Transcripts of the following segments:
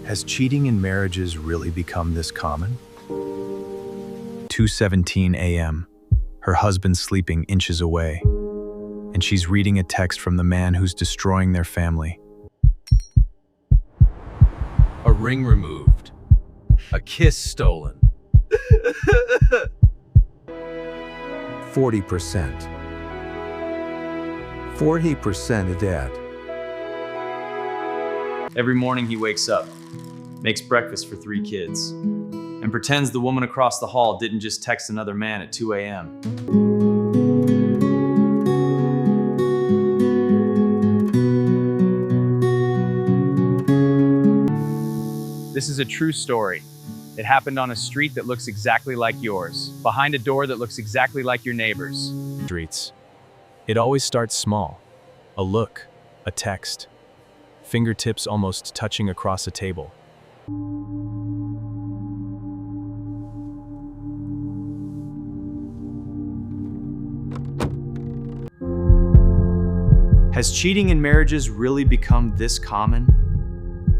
Has cheating in marriages really become this common? 2:17 a.m. Her husband's sleeping inches away, and she's reading a text from the man who's destroying their family. A ring removed. A kiss stolen. 40%. 40% of dead. Every morning he wakes up, makes breakfast for 3 kids, and pretends the woman across the hall didn't just text another man at 2 a.m. This is a true story. It happened on a street that looks exactly like yours, behind a door that looks exactly like your neighbor's. Streets. It always starts small. A look, a text. Fingertips almost touching across a table. Has cheating in marriages really become this common?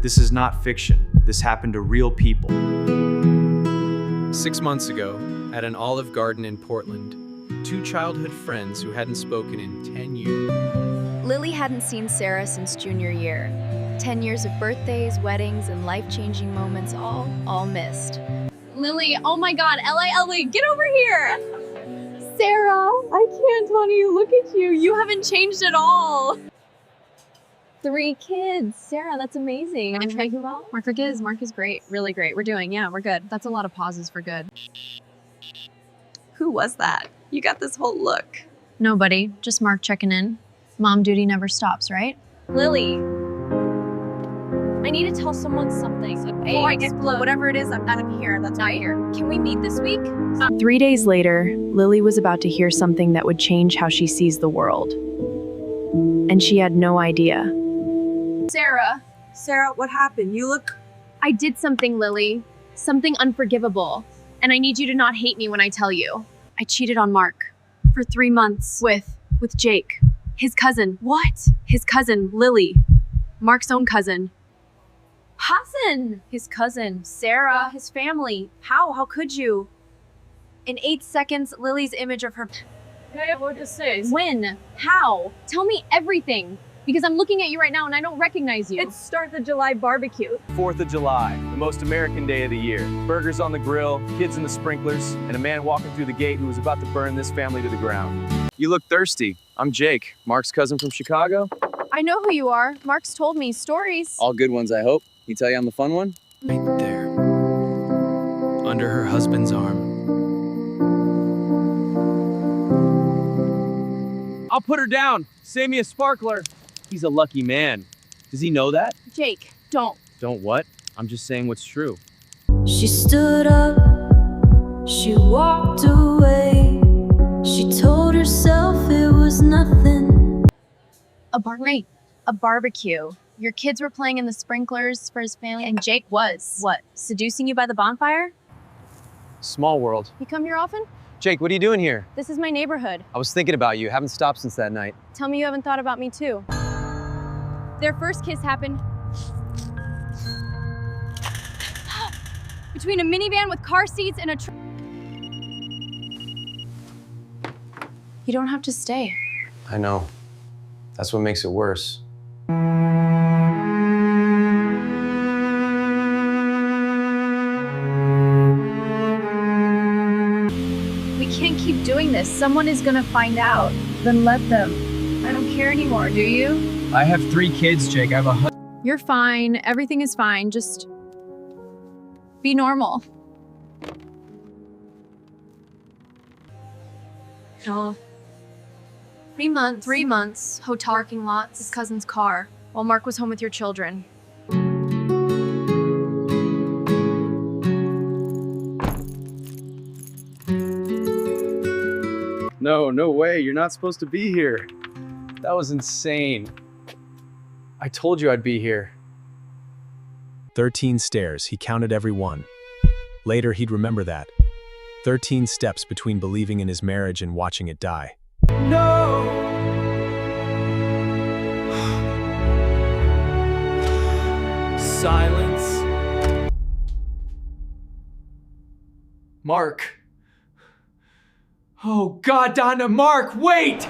This is not fiction. This happened to real people. 6 months ago, at an Olive Garden in Portland, 2 childhood friends who hadn't spoken in 10 years. Lily hadn't seen Sarah since junior year. 10 years of birthdays, weddings, and life-changing moments all missed. Lily, oh my God, Ellie, get over here! Sarah, I can't, honey, look at you. You haven't changed at all. 3 kids. Sarah, that's amazing. I'm trying you well. Mark is great, really great. We're good. That's a lot of pauses for good. Who was that? You got this whole look. Nobody, just Mark checking in. Mom duty never stops, right? Lily, I need to tell someone something. Before I explode, whatever it is, I'm out of here. That's not here. Can we meet this week? 3 days later, Lily was about to hear something that would change how she sees the world. And she had no idea. Sarah, what happened? You look... I did something, Lily. Something unforgivable. And I need you to not hate me when I tell you. I cheated on Mark. For 3 months. With Jake. His cousin. What? His cousin, Lily. Mark's own cousin. Hassan! His cousin, Sarah, his family. How could you? In 8 seconds, Lily's image of her... What to say? When? How? Tell me everything. Because I'm looking at you right now and I don't recognize you. It's Start the July barbecue. 4th of July, the most American day of the year. Burgers on the grill, kids in the sprinklers, and a man walking through the gate who was about to burn this family to the ground. You look thirsty. I'm Jake, Mark's cousin from Chicago. I know who you are. Mark's told me stories. All good ones, I hope. He tell you I'm the fun one? Right there, under her husband's arm. I'll put her down. Save me a sparkler. He's a lucky man. Does he know that? Jake, don't. Don't what? I'm just saying what's true. She stood up, she walked away. She told herself it was nothing. A barbecue. Your kids were playing in the sprinklers for his family, and Jake was, what, seducing you by the bonfire? Small world. You come here often? Jake, what are you doing here? This is my neighborhood. I was thinking about you. Haven't stopped since that night. Tell me you haven't thought about me too. Their first kiss happened between a minivan with car seats and a You don't have to stay. I know. That's what makes it worse. We can't keep doing this. Someone is gonna find out. Then let them. I don't care anymore, do you? I have 3 kids, Jake. I have a husband. You're fine. Everything is fine. Just be normal. Oh. 3 months. 3 months. Hotel parking lots. His cousin's car. While Mark was home with your children. No way. You're not supposed to be here. That was insane. I told you I'd be here. 13 stairs, he counted every one. Later, he'd remember that. 13 steps between believing in his marriage and watching it die. No! Silence Mark. Oh, God, Donna, Mark, wait!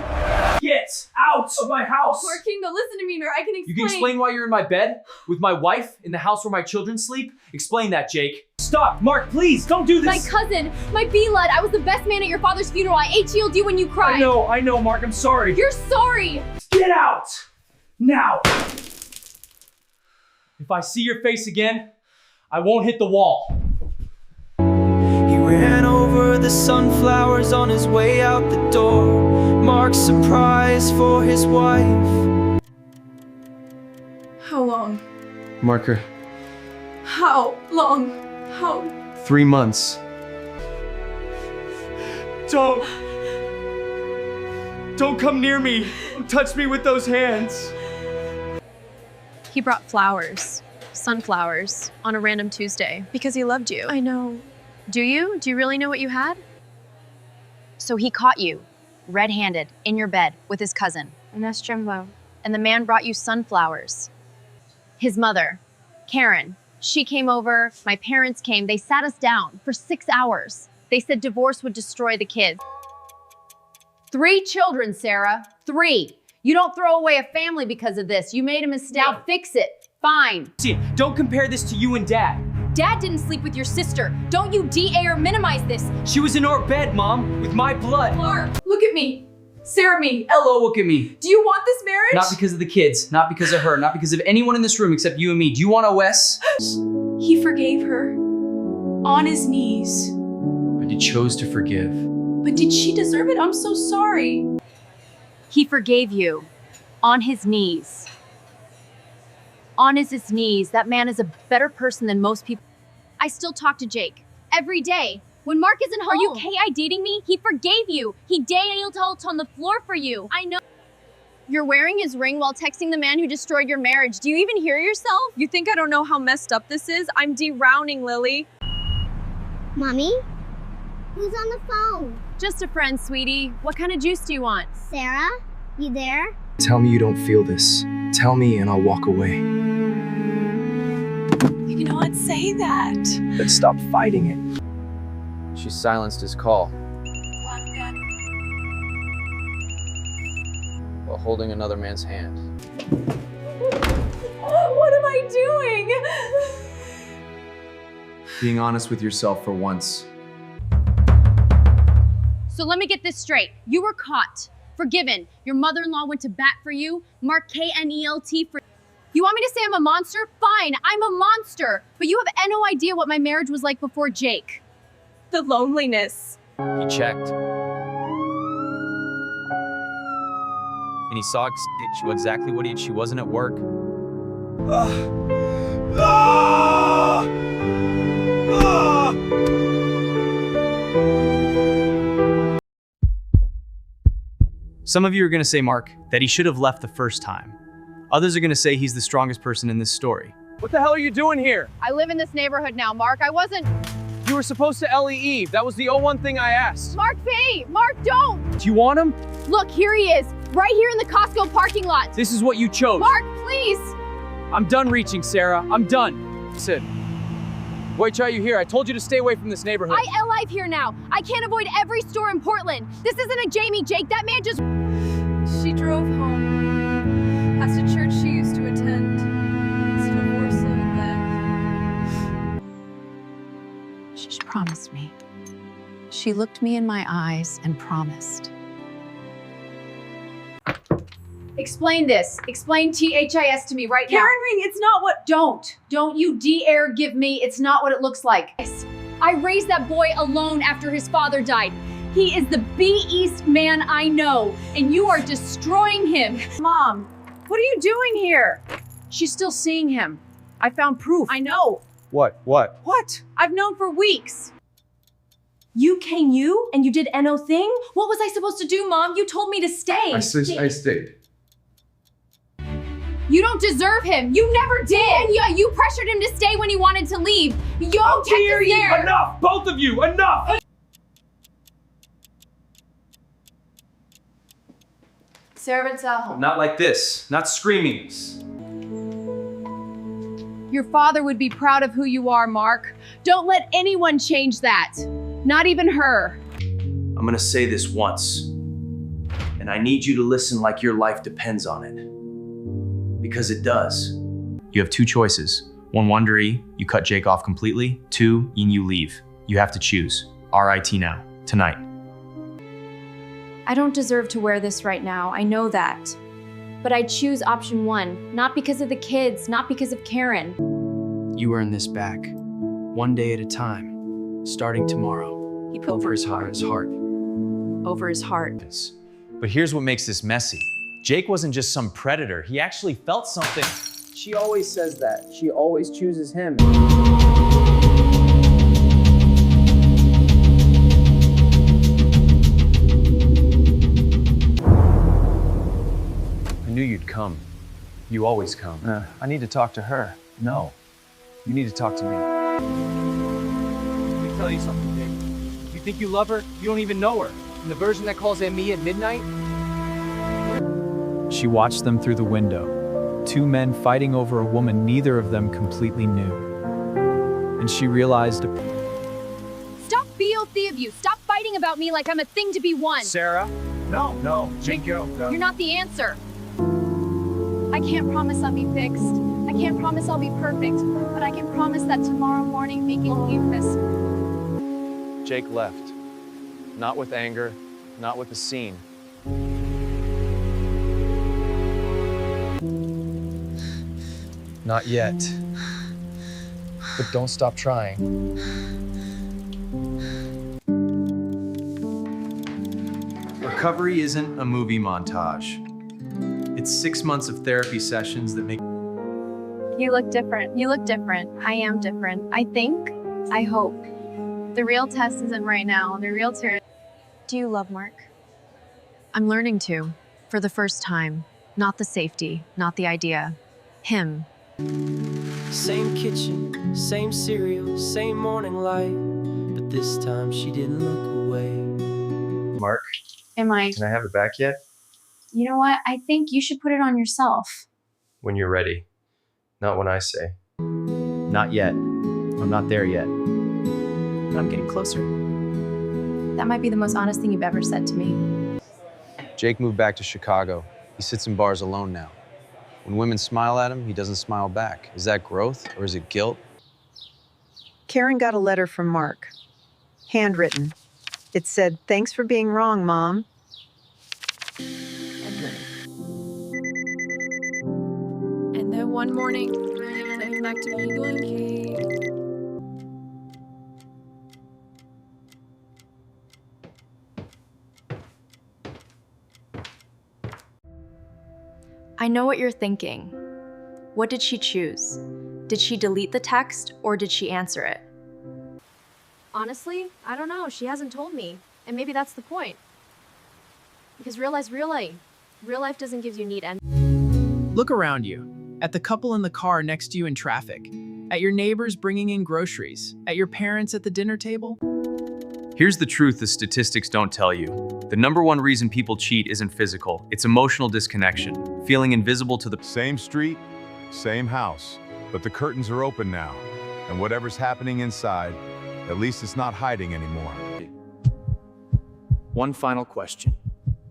Get out of my house! Mark Kingdom, listen to me, Mir. I can explain. You can explain why you're in my bed with my wife in the house where my children sleep? Explain that, Jake. Stop, Mark, please, don't do this! My cousin, my blood. I was the best man at your father's funeral. I HEL'd you when you cried. I know, Mark, I'm sorry. You're sorry! Get out! Now! If I see your face again, I won't hit the wall. He ran over the sunflowers on his way out the door. Mark's surprise for his wife. How long? Marker, How long? How? 3 months. Don't come near me. Don't touch me with those hands. He brought flowers, sunflowers, on a random Tuesday because he loved you. I know. Do you? Do you really know what you had? So he caught you, red-handed, in your bed with his cousin. And that's Jimbo. And the man brought you sunflowers. His mother, Karen, she came over, my parents came, they sat us down for 6 hours. They said divorce would destroy the kids. 3 children, Sarah. 3. You don't throw away a family because of this. You made a mistake. Now fix it. Fine. See, don't compare this to you and Dad. Dad didn't sleep with your sister. Don't you DA or minimize this. She was in our bed, Mom, with my blood. Mark, look at me. Sarah, me. Hello, look at me. Do you want this marriage? Not because of the kids, not because of her, not because of anyone in this room except you and me. Do you want OS? He forgave her. On his knees. But you chose to forgive. But did she deserve it? I'm so sorry. He forgave you, on his knees. On his knees, that man is a better person than most people. I still talk to Jake, every day. When Mark isn't home. Are you KI dating me? He forgave you. He nailed out on the floor for you. I know. You're wearing his ring while texting the man who destroyed your marriage. Do you even hear yourself? You think I don't know how messed up this is? I'm de-rowning, Lily. Mommy? Who's on the phone? Just a friend, sweetie. What kind of juice do you want? Sarah? You there? Tell me you don't feel this. Tell me and I'll walk away. You cannot say that. But stop fighting it. She silenced his call while holding another man's hand. What am I doing? Being honest with yourself for once. So let me get this straight. You were caught, forgiven. Your mother-in-law went to bat for you. Mark KNELT for... You want me to say I'm a monster? Fine, I'm a monster. But you have no idea what my marriage was like before Jake. The loneliness. He checked. And he saw exactly what she wasn't at work. Some of you are going to say, Mark, that he should have left the first time. Others are going to say he's the strongest person in this story. What the hell are you doing here? I live in this neighborhood now, Mark. I wasn't... You were supposed to leave. That was the one thing I asked. Mark, Faye! Mark, don't! Do you want him? Look, here he is. Right here in the Costco parking lot. This is what you chose. Mark, please! I'm done reaching, Sarah. I'm done. Sid. Wait, are you here? I told you to stay away from this neighborhood. I live here now. I can't avoid every store in Portland. This isn't a Jamie, Jake. That man just... She drove home. Past a church she used to attend. It's a divorce living there. She promised me. She looked me in my eyes and promised. Explain this. Explain THIS to me right now. Karen Ring, it's not what... Don't you dare give me, it's not what it looks like. I raised that boy alone after his father died. He is the B-East man I know, and you are destroying him. Mom, what are you doing here? She's still seeing him. I found proof. I know. What? What? I've known for weeks. You came and you did NO thing? What was I supposed to do, Mom? You told me to stay. I stayed. You don't deserve him. You never did. And yeah, you pressured him to stay when he wanted to leave. Yo, Hear you! Enough! Both of you! Enough! Sarah Vitzal. Not like this. Not screaming. Your father would be proud of who you are, Mark. Don't let anyone change that. Not even her. I'm gonna say this once, and I need you to listen like your life depends on it. Because it does. You have two choices. One, Wondery, you cut Jake off completely. Two, you leave. You have to choose. RIT now, tonight. I don't deserve to wear this right now, I know that. But I choose option 1, not because of the kids, not because of Karen. You earn this back, one day at a time, starting tomorrow. He put Over his heart. over his heart. But here's what makes this messy. Jake wasn't just some predator, he actually felt something. She always says that. She always chooses him. I knew you'd come. You always come. I need to talk to her. No, you need to talk to me. Let me tell you something, Jake. You think you love her? You don't even know her. And the version that calls at me at midnight? She watched them through the window, two men fighting over a woman neither of them completely knew. And she realized Stop BOC of you. Stop fighting about me like I'm a thing to be won. Sarah? No, Jake, You're not the answer. I can't promise I'll be fixed. I can't promise I'll be perfect. But I can promise that tomorrow morning making you miss me. Jake left. Not with anger, not with a scene. Not yet. But don't stop trying. Recovery isn't a movie montage. It's 6 months of therapy sessions that make You look different. You look different. I am different. I think. I hope. The real test isn't right now. The real test. Do you love Mark? I'm learning to, for the first time. Not the safety, not the idea. Him. Same kitchen, same cereal, same morning light. But this time she didn't look away. Mark, Am I? can I have it back yet? You know what? I think you should put it on yourself. When you're ready. Not when I say. not yet. I'm not there yet. But I'm getting closer. That might be the most honest thing you've ever said to me. Jake moved back to Chicago. He sits in bars alone now. When women smile at him, he doesn't smile back. Is that growth or is it guilt? Karen got a letter from Mark, handwritten. It said, "Thanks for being wrong, Mom." And then one morning, I came back to Eagle and Kate. I know what you're thinking. What did she choose? Did she delete the text or did she answer it? Honestly, I don't know. She hasn't told me. And maybe that's the point. Because real life's real life. Real life doesn't give you neat ends. Look around you. At the couple in the car next to you in traffic. At your neighbors bringing in groceries. At your parents at the dinner table. Here's the truth the statistics don't tell you. The #1 reason people cheat isn't physical, it's emotional disconnection, feeling invisible to the Same street, same house, but the curtains are open now, and whatever's happening inside, at least it's not hiding anymore. One final question.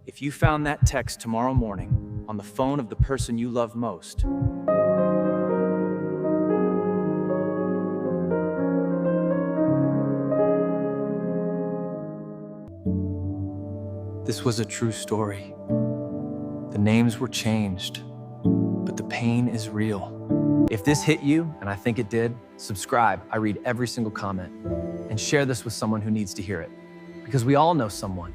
If you found that text tomorrow morning on the phone of the person you love most, this was a true story. The names were changed, but the pain is real. If this hit you, and I think it did, subscribe. I read every single comment. And share this with someone who needs to hear it. Because we all know someone